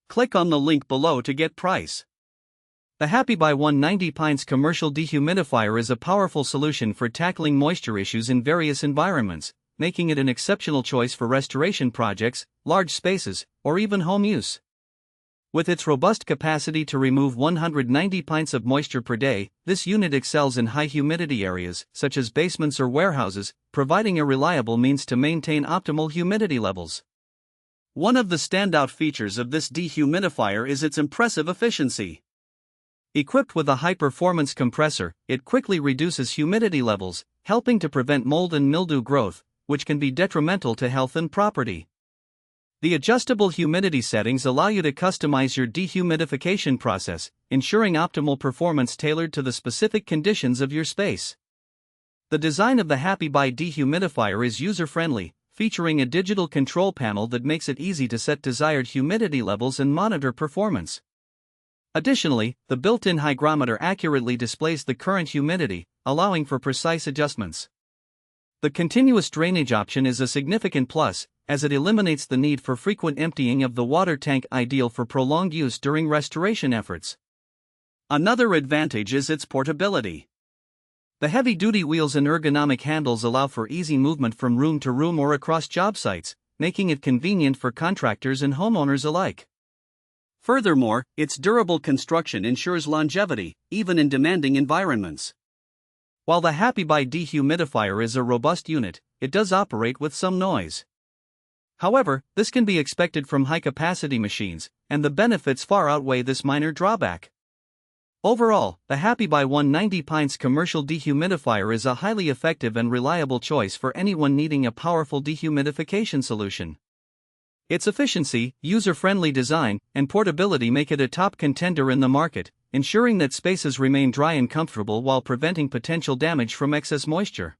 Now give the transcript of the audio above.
Click on the link below to get price. The Happybuy 190 Pints Commercial Dehumidifier is a powerful solution for tackling moisture issues in various environments, making it an exceptional choice for restoration projects, large spaces, or even home use. With its robust capacity to remove 190 pints of moisture per day, this unit excels in high humidity areas, such as basements or warehouses, providing a reliable means to maintain optimal humidity levels. One of the standout features of this dehumidifier is its impressive efficiency. Equipped with a high-performance compressor, it quickly reduces humidity levels, helping to prevent mold and mildew growth, which can be detrimental to health and property. The adjustable humidity settings allow you to customize your dehumidification process, ensuring optimal performance tailored to the specific conditions of your space. The design of the Happybuy dehumidifier is user-friendly, featuring a digital control panel that makes it easy to set desired humidity levels and monitor performance. Additionally, the built-in hygrometer accurately displays the current humidity, allowing for precise adjustments. The continuous drainage option is a significant plus, as it eliminates the need for frequent emptying of the water tank, ideal for prolonged use during restoration efforts. Another advantage is its portability. The heavy-duty wheels and ergonomic handles allow for easy movement from room to room or across job sites, making it convenient for contractors and homeowners alike. Furthermore, its durable construction ensures longevity, even in demanding environments. While the Happybuy dehumidifier is a robust unit, it does operate with some noise. However, this can be expected from high-capacity machines, and the benefits far outweigh this minor drawback. Overall, the Happybuy 190 Pints Commercial Dehumidifier is a highly effective and reliable choice for anyone needing a powerful dehumidification solution. Its efficiency, user-friendly design, and portability make it a top contender in the market, ensuring that spaces remain dry and comfortable while preventing potential damage from excess moisture.